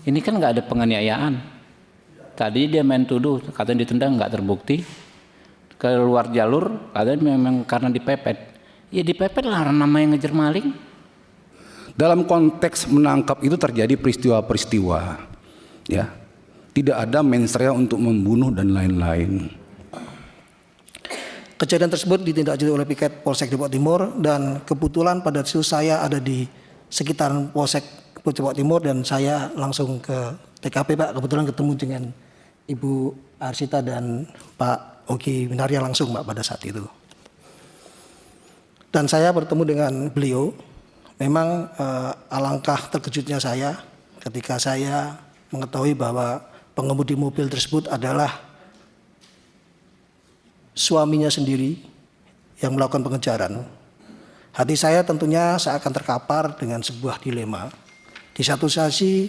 Ini kan nggak ada penganiayaan. Tadi dia main tuduh, katanya ditendang nggak terbukti. Keluar jalur, katanya memang karena dipepet. Ya dipepet lah, namanya ngejar maling. Dalam konteks menangkap itu terjadi peristiwa-peristiwa, ya. Tidak ada mens rea untuk membunuh dan lain-lain. Kejadian tersebut ditindaklanjuti oleh piket Polsek Depok Timur, dan kebetulan pada itu saya ada di sekitaran Polsek Depok Timur dan saya langsung ke TKP, Pak. Kebetulan ketemu dengan Ibu Arsita dan Pak Ogi Winarya langsung, Pak, pada saat itu. Dan saya bertemu dengan beliau. Memang alangkah terkejutnya saya ketika saya mengetahui bahwa pengemudi mobil tersebut adalah suaminya sendiri yang melakukan pengejaran. Hati saya tentunya seakan terkapar dengan sebuah dilema. Di satu sisi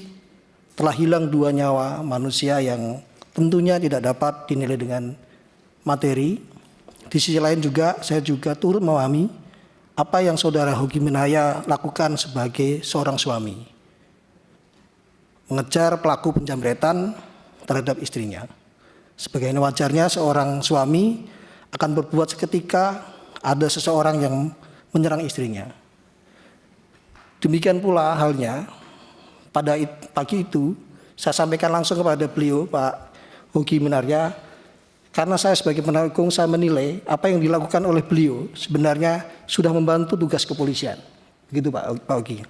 telah hilang 2 nyawa manusia yang tentunya tidak dapat dinilai dengan materi. Di sisi lain juga saya juga turut memahami apa yang saudara Hoki Minarya lakukan sebagai seorang suami. Mengejar pelaku penjamretan terhadap istrinya. Sebagaimana wajarnya seorang suami akan berbuat seketika ada seseorang yang menyerang istrinya. Demikian pula halnya pada pagi itu saya sampaikan langsung kepada beliau, Pak Hoki Minarya, karena saya sebagai penasihat hukum saya menilai apa yang dilakukan oleh beliau sebenarnya sudah membantu tugas kepolisian. Begitu Pak Hoki.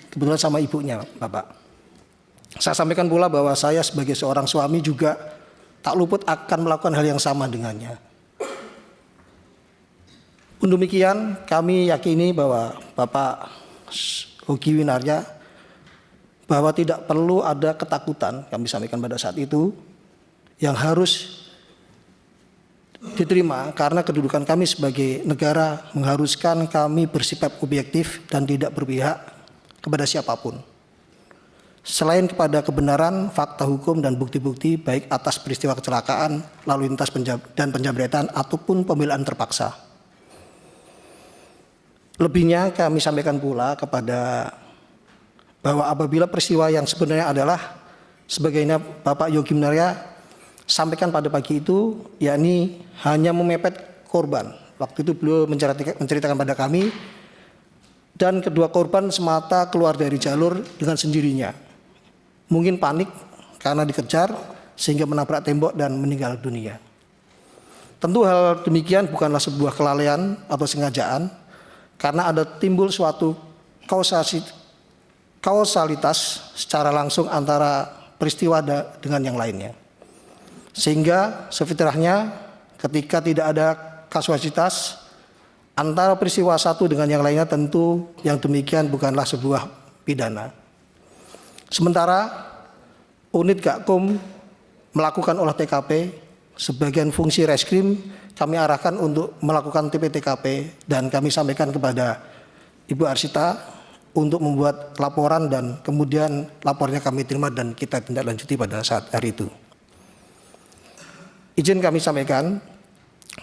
Kebetulan sama ibunya, Bapak. Saya sampaikan pula bahwa saya sebagai seorang suami juga tak luput akan melakukan hal yang sama dengannya. Pun demikian, kami yakini bahwa Bapak Hoki Winarya bahwa tidak perlu ada ketakutan, kami sampaikan pada saat itu, yang harus diterima karena kedudukan kami sebagai negara mengharuskan kami bersifat objektif dan tidak berpihak kepada siapapun. Selain kepada kebenaran, fakta hukum dan bukti-bukti baik atas peristiwa kecelakaan, lalu lintas dan penjamretan ataupun pembelaan terpaksa. Lebihnya kami sampaikan pula kepada bahwa apabila peristiwa yang sebenarnya adalah sebagaimana Bapak Yogi Minarya sampaikan pada pagi itu, yakni hanya memepet korban. Waktu itu beliau menceritakan pada kami, dan kedua korban semata keluar dari jalur dengan sendirinya. Mungkin panik karena dikejar sehingga menabrak tembok dan meninggal dunia. Tentu hal demikian bukanlah sebuah kelalaian atau sengajaan, karena ada timbul suatu kausalitas secara langsung antara peristiwa dengan yang lainnya. Sehingga sefitrahnya ketika tidak ada kausalitas antara peristiwa satu dengan yang lainnya, tentu yang demikian bukanlah sebuah pidana. Sementara unit Gakum melakukan olah TKP, sebagian fungsi reskrim kami arahkan untuk melakukan TP-TKP dan kami sampaikan kepada Ibu Arsita untuk membuat laporan dan kemudian lapornya kami terima dan kita tindak lanjuti pada saat hari itu. Izin kami sampaikan,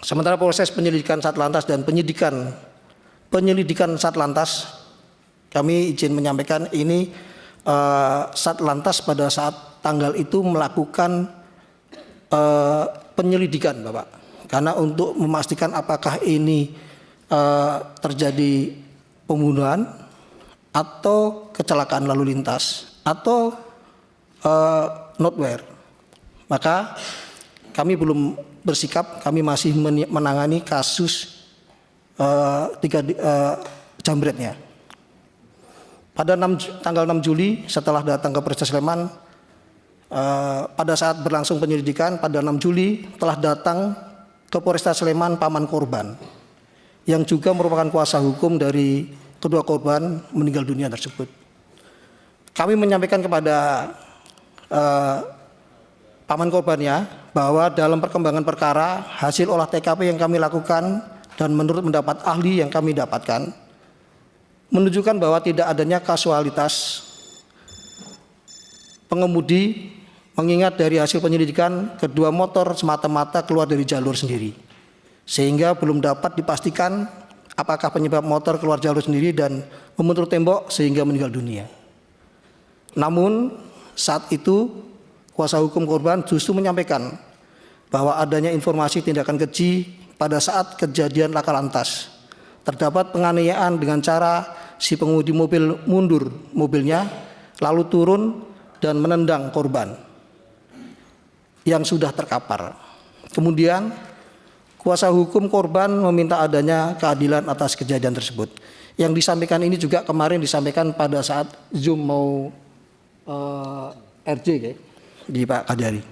sementara proses penyelidikan Satlantas dan penyelidikan Satlantas, kami izin menyampaikan ini Satlantas pada saat tanggal itu melakukan penyelidikan, Bapak, karena untuk memastikan apakah ini terjadi pembunuhan atau kecelakaan lalu lintas atau notwear. Maka kami belum bersikap, kami masih menangani kasus jambretnya. Pada tanggal 6 Juli setelah datang ke Polres Sleman, pada saat berlangsung penyelidikan pada 6 Juli telah datang ke Polres Sleman paman korban yang juga merupakan kuasa hukum dari kedua korban meninggal dunia tersebut. Kami menyampaikan kepada paman korbannya bahwa dalam perkembangan perkara hasil olah TKP yang kami lakukan dan menurut pendapat ahli yang kami dapatkan menunjukkan bahwa tidak adanya kasualitas pengemudi, mengingat dari hasil penyelidikan kedua motor semata-mata keluar dari jalur sendiri, sehingga belum dapat dipastikan apakah penyebab motor keluar jalur sendiri dan membentur tembok sehingga meninggal dunia. Namun saat itu kuasa hukum korban justru menyampaikan bahwa adanya informasi tindakan keji pada saat kejadian laka lantas. Terdapat penganiayaan dengan cara si pengemudi mobil mundur mobilnya, lalu turun dan menendang korban yang sudah terkapar. Kemudian kuasa hukum korban meminta adanya keadilan atas kejadian tersebut. Yang disampaikan ini juga kemarin disampaikan pada saat Zoom mau RJ di Pak Kadari.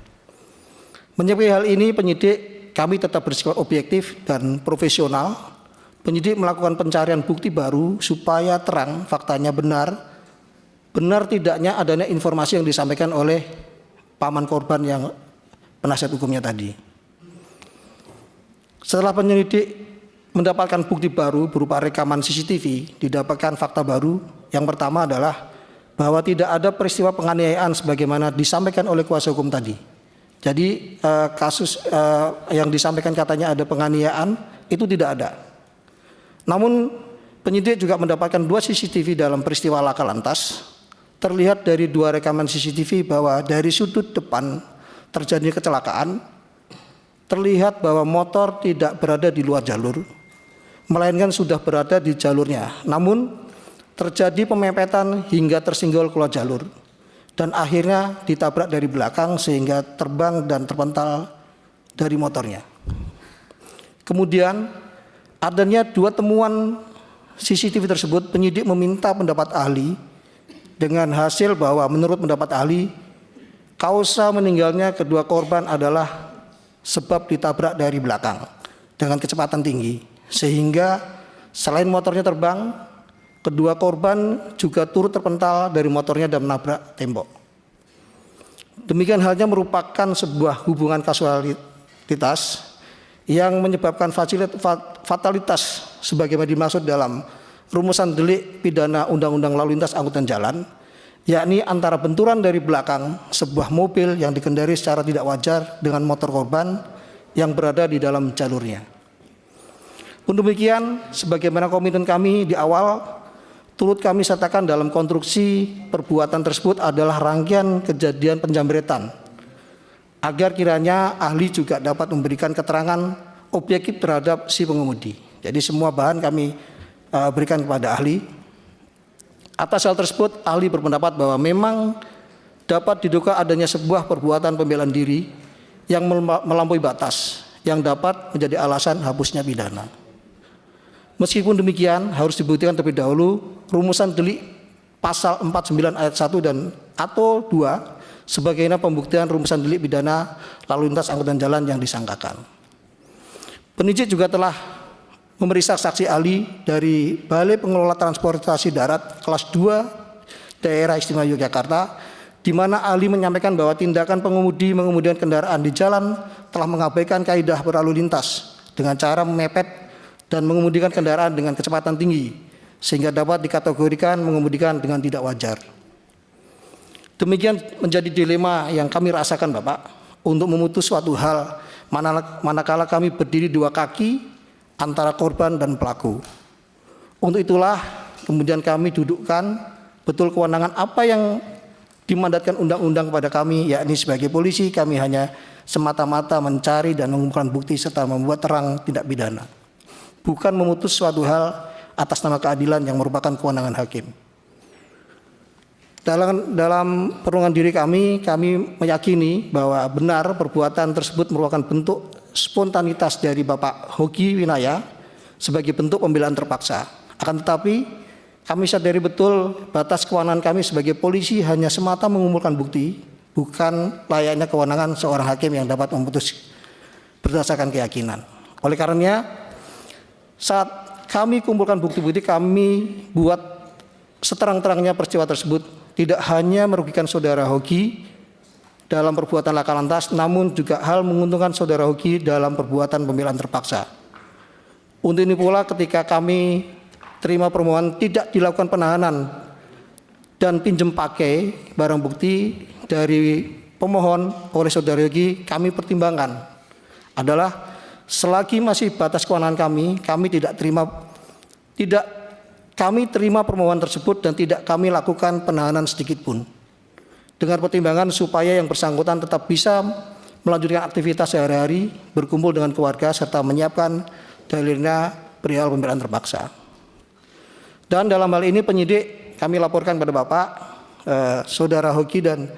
Menyikapi hal ini penyidik kami tetap bersifat objektif dan profesional. Penyidik melakukan pencarian bukti baru supaya terang faktanya benar tidaknya adanya informasi yang disampaikan oleh paman korban yang penasihat hukumnya tadi. Setelah penyelidik mendapatkan bukti baru berupa rekaman CCTV, didapatkan fakta baru. Yang pertama adalah bahwa tidak ada peristiwa penganiayaan sebagaimana disampaikan oleh kuasa hukum tadi. Jadi kasus yang disampaikan katanya ada penganiayaan itu tidak ada. Namun penyidik juga mendapatkan 2 CCTV dalam peristiwa laka lantas. Terlihat dari 2 rekaman CCTV bahwa dari sudut depan terjadi kecelakaan, terlihat bahwa motor tidak berada di luar jalur, melainkan sudah berada di jalurnya. Namun terjadi pemepetan hingga tersinggol keluar jalur dan akhirnya ditabrak dari belakang sehingga terbang dan terpental dari motornya. Kemudian adanya 2 temuan CCTV tersebut, penyidik meminta pendapat ahli dengan hasil bahwa menurut pendapat ahli kausa meninggalnya kedua korban adalah sebab ditabrak dari belakang dengan kecepatan tinggi, sehingga selain motornya terbang, kedua korban juga turut terpental dari motornya dan menabrak tembok. Demikian halnya merupakan sebuah hubungan kasualitas yang menyebabkan fatalitas sebagaimana dimaksud dalam rumusan delik pidana Undang-Undang Lalu Lintas Angkutan Jalan, yakni antara benturan dari belakang sebuah mobil yang dikendari secara tidak wajar dengan motor korban yang berada di dalam jalurnya. Untuk demikian, sebagaimana komitmen kami di awal, turut kami sertakan dalam konstruksi perbuatan tersebut adalah rangkaian kejadian penjamretan, agar kiranya ahli juga dapat memberikan keterangan objektif terhadap si pengemudi. Jadi semua bahan kami berikan kepada ahli. Atas hal tersebut, ahli berpendapat bahwa memang dapat diduga adanya sebuah perbuatan pembelaan diri yang melampaui batas yang dapat menjadi alasan hapusnya pidana. Meskipun demikian, harus dibuktikan terlebih dahulu rumusan delik pasal 49 ayat 1 dan atau 2 sebagaimana pembuktian rumusan delik pidana lalu lintas angkutan jalan yang disangkakan. Penyidik juga telah memeriksa saksi ahli dari Balai Pengelola Transportasi Darat kelas 2 Daerah Istimewa Yogyakarta, di mana ahli menyampaikan bahwa tindakan pengemudi mengemudikan kendaraan di jalan telah mengabaikan kaidah berlalu lintas dengan cara memepet dan mengemudikan kendaraan dengan kecepatan tinggi sehingga dapat dikategorikan mengemudikan dengan tidak wajar. Demikian menjadi dilema yang kami rasakan Bapak untuk memutus suatu hal manakala kami berdiri 2 kaki antara korban dan pelaku. Untuk itulah kemudian kami dudukkan betul kewenangan apa yang dimandatkan undang-undang kepada kami, yakni sebagai polisi kami hanya semata-mata mencari dan mengumpulkan bukti serta membuat terang tindak pidana, bukan memutus suatu hal atas nama keadilan yang merupakan kewenangan hakim. Dalam perundungan diri kami meyakini bahwa benar perbuatan tersebut merupakan bentuk spontanitas dari Bapak Hoki Winaya sebagai bentuk pembelaan terpaksa. Akan tetapi kami sadari betul batas kewenangan kami sebagai polisi hanya semata mengumpulkan bukti, bukan layaknya kewenangan seorang hakim yang dapat memutus berdasarkan keyakinan. Oleh karenanya, saat kami kumpulkan bukti-bukti, kami buat seterang-terangnya peristiwa tersebut tidak hanya merugikan saudara Hoki dalam perbuatan laka lantas, namun juga hal menguntungkan saudara Hoki dalam perbuatan pembelaan terpaksa. Untuk ini pula ketika kami terima permohonan tidak dilakukan penahanan dan pinjam pakai barang bukti dari pemohon oleh saudara Hoki, kami pertimbangkan adalah selagi masih batas kewenangan kami terima permohonan tersebut dan tidak kami lakukan penahanan sedikit pun. dengan pertimbangan supaya yang bersangkutan tetap bisa melanjutkan aktivitas sehari-hari, berkumpul dengan keluarga, serta menyiapkan dalilnya perihal pembelaan terpaksa. Dan dalam hal ini penyidik kami laporkan pada Bapak, Saudara Hoki dan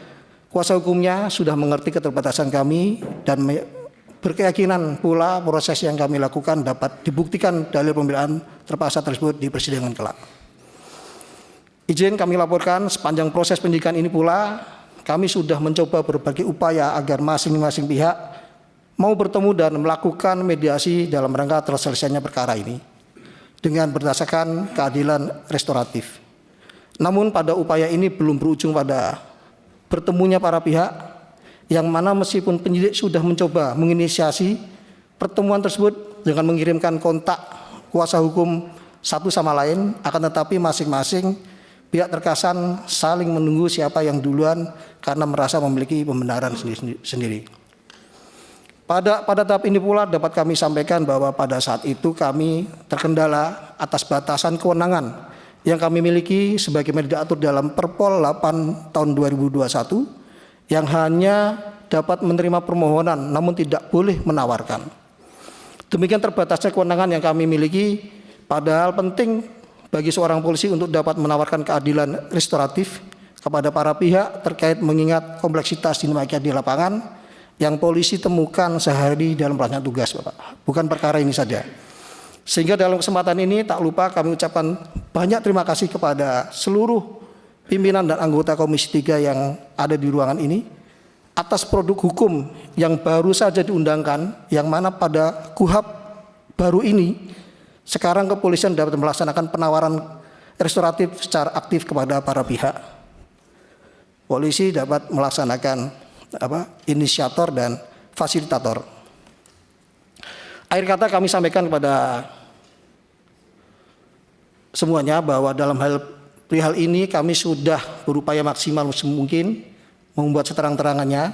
kuasa hukumnya sudah mengerti keterbatasan kami dan berkeyakinan pula proses yang kami lakukan dapat dibuktikan dalil pembelaan terpaksa tersebut di persidangan kelak. Izin kami laporkan sepanjang proses penyidikan ini pula kami sudah mencoba berbagai upaya agar masing-masing pihak mau bertemu dan melakukan mediasi dalam rangka terselesainya perkara ini dengan berdasarkan keadilan restoratif. Namun pada upaya ini belum berujung pada bertemunya para pihak, yang mana meskipun penyidik sudah mencoba menginisiasi pertemuan tersebut dengan mengirimkan kontak kuasa hukum satu sama lain, akan tetapi masing-masing pihak terkesan saling menunggu siapa yang duluan karena merasa memiliki pembenaran sendiri. Pada tahap ini pula dapat kami sampaikan bahwa pada saat itu kami terkendala atas batasan kewenangan yang kami miliki sebagaimana diatur dalam Perpol 8 tahun 2021 yang hanya dapat menerima permohonan namun tidak boleh menawarkan. Demikian terbatasnya kewenangan yang kami miliki, padahal penting bagi seorang polisi untuk dapat menawarkan keadilan restoratif kepada para pihak terkait mengingat kompleksitas dinamika di lapangan yang polisi temukan sehari dalam pelaksanaan tugas, Bapak. Bukan perkara ini saja. Sehingga dalam kesempatan ini tak lupa kami ucapkan banyak terima kasih kepada seluruh pimpinan dan anggota Komisi 3 yang ada di ruangan ini atas produk hukum yang baru saja diundangkan, yang mana pada KUHP baru ini sekarang kepolisian dapat melaksanakan penawaran restoratif secara aktif kepada para pihak. Polisi dapat melaksanakan inisiator dan fasilitator. Akhir kata kami sampaikan kepada semuanya bahwa dalam perihal ini kami sudah berupaya maksimal mungkin membuat seterang-terangannya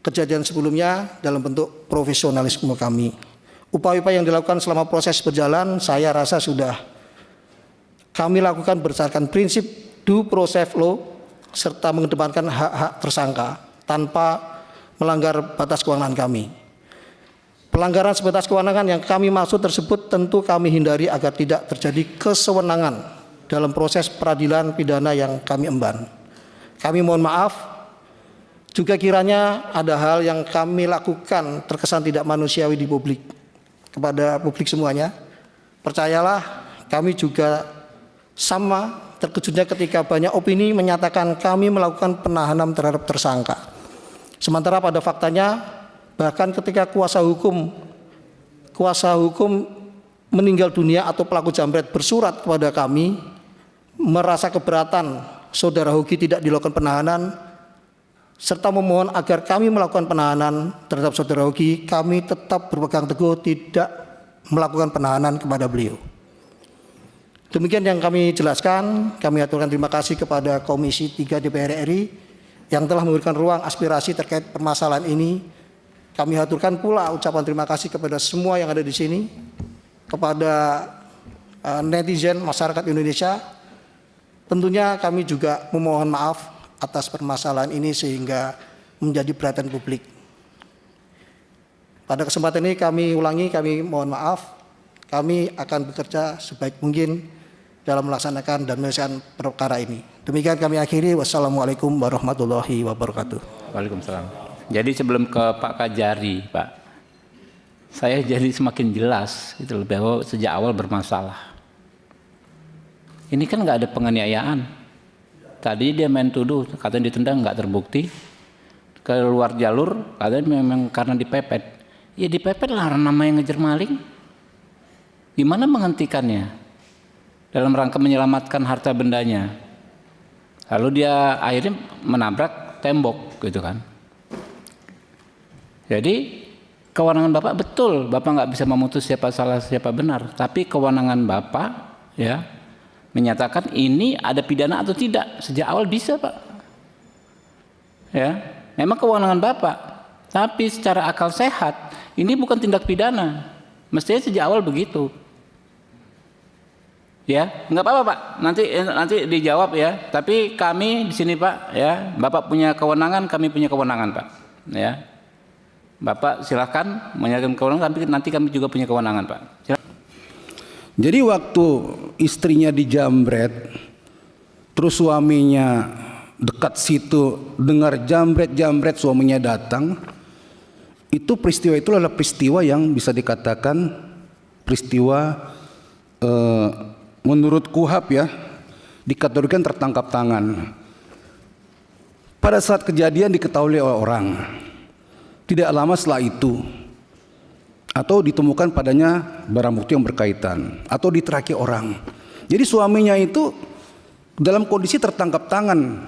kejadian sebelumnya dalam bentuk profesionalisme kami. Upaya-upaya yang dilakukan selama proses berjalan saya rasa sudah kami lakukan berdasarkan prinsip due process law serta mengedepankan hak-hak tersangka tanpa melanggar batas kewenangan kami. Pelanggaran sebatas kewenangan yang kami maksud tersebut tentu kami hindari agar tidak terjadi kesewenangan dalam proses peradilan pidana yang kami emban. Kami mohon maaf juga kiranya ada hal yang kami lakukan terkesan tidak manusiawi di publik. Kepada publik semuanya, percayalah kami juga sama terkejutnya ketika banyak opini menyatakan kami melakukan penahanan terhadap tersangka. Sementara pada faktanya bahkan ketika kuasa hukum meninggal dunia atau pelaku jambret bersurat kepada kami merasa keberatan Saudara Hoki tidak dilakukan penahanan serta memohon agar kami melakukan penahanan terhadap Saudara Hoki, kami tetap berpegang teguh tidak melakukan penahanan kepada beliau. Demikian yang kami jelaskan. Kami aturkan terima kasih kepada Komisi 3 DPR RI yang telah memberikan ruang aspirasi terkait permasalahan ini. Kami aturkan pula ucapan terima kasih kepada semua yang ada di sini, kepada netizen masyarakat Indonesia. Tentunya kami juga memohon maaf atas permasalahan ini sehingga menjadi perhatian publik. Pada kesempatan ini kami ulangi, kami mohon maaf. Kami akan bekerja sebaik mungkin dalam melaksanakan dan menyelesaikan perkara ini. Demikian kami akhiri. Wassalamualaikum warahmatullahi wabarakatuh. Waalaikumsalam. Jadi sebelum ke Pak Kajari, Pak, saya jadi semakin jelas gitu loh, bahwa sejak awal bermasalah. Ini kan nggak ada penganiayaan. Tadi dia main tuduh, katanya ditendang nggak terbukti, keluar jalur, katanya memang karena dipepet. Ya dipepet lah namanya ngejar maling. Gimana menghentikannya? Dalam rangka menyelamatkan harta bendanya. Lalu dia akhirnya menabrak tembok gitu kan. Jadi kewenangan Bapak betul, Bapak nggak bisa memutus siapa salah siapa benar. Tapi kewenangan Bapak ya menyatakan ini ada pidana atau tidak sejak awal bisa, Pak. Ya, memang kewenangan Bapak. Tapi secara akal sehat ini bukan tindak pidana. Mestinya sejak awal begitu. Ya, nggak apa-apa Pak. Nanti dijawab ya. Tapi kami di sini Pak, ya, Bapak punya kewenangan, kami punya kewenangan Pak. Ya, Bapak silahkan menyerahkan kewenangan, tapi nanti kami juga punya kewenangan Pak. Silahkan. Jadi waktu istrinya dijambret, terus suaminya dekat situ dengar jambret suaminya datang, itu peristiwa itu adalah peristiwa yang bisa dikatakan peristiwa menurut KUHP ya, dikategorikan tertangkap tangan. Pada saat kejadian diketahui oleh orang, tidak lama setelah itu, atau ditemukan padanya barang bukti yang berkaitan, atau diteraki orang. Jadi suaminya itu dalam kondisi tertangkap tangan,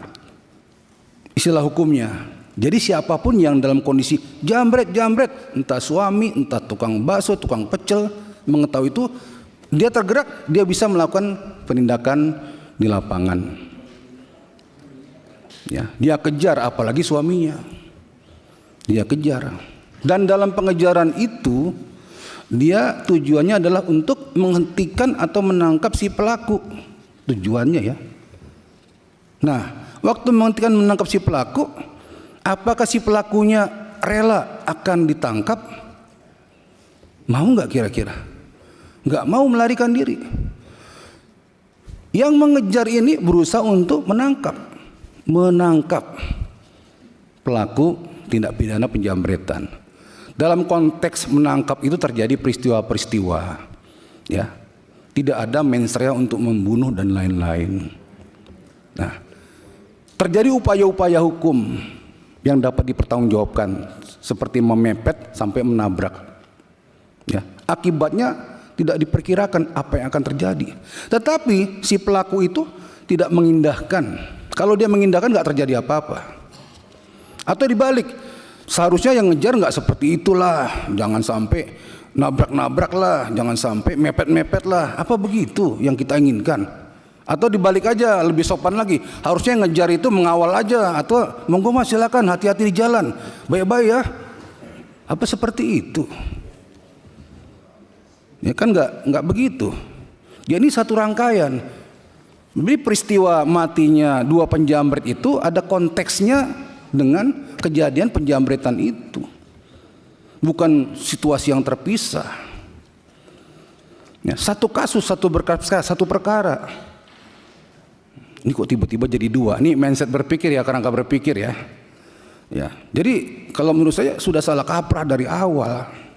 istilah hukumnya. Jadi siapapun yang dalam kondisi jambret, entah suami, entah tukang bakso, tukang pecel, mengetahui itu, dia tergerak, dia bisa melakukan penindakan di lapangan. Ya, dia kejar, apalagi suaminya. Dia kejar. Dan dalam pengejaran itu, dia tujuannya adalah untuk menghentikan atau menangkap si pelaku. Tujuannya ya. Nah, waktu menghentikan menangkap si pelaku, apakah si pelakunya rela akan ditangkap? Mau nggak kira-kira? Nggak mau melarikan diri. Yang mengejar ini berusaha untuk menangkap pelaku tindak pidana penjambretan. Dalam konteks menangkap itu terjadi peristiwa-peristiwa, ya, tidak ada mens rea untuk membunuh dan lain-lain. Nah, terjadi upaya-upaya hukum yang dapat dipertanggungjawabkan, seperti memepet sampai menabrak. Ya, akibatnya tidak diperkirakan apa yang akan terjadi. Tetapi si pelaku itu tidak mengindahkan. Kalau dia mengindahkan nggak terjadi apa-apa. Atau dibalik, seharusnya yang ngejar nggak seperti itulah. Jangan sampai nabrak-nabrak lah, jangan sampai mepet-mepet lah. Apa begitu yang kita inginkan? Atau dibalik aja, lebih sopan lagi. Harusnya yang ngejar itu mengawal aja, atau monggo mas silakan hati-hati di jalan, baik-baik ya. Apa seperti itu? Ya kan nggak begitu. Ya ini satu rangkaian. Jadi peristiwa matinya dua penjambret itu ada konteksnya dengan kejadian penjambretan itu. Bukan situasi yang terpisah. Ya, satu kasus, satu perkara. Ini kok tiba-tiba jadi dua? Ini mindset berpikir ya, kerangka berpikir ya. Ya, jadi kalau menurut saya sudah salah kaprah dari awal.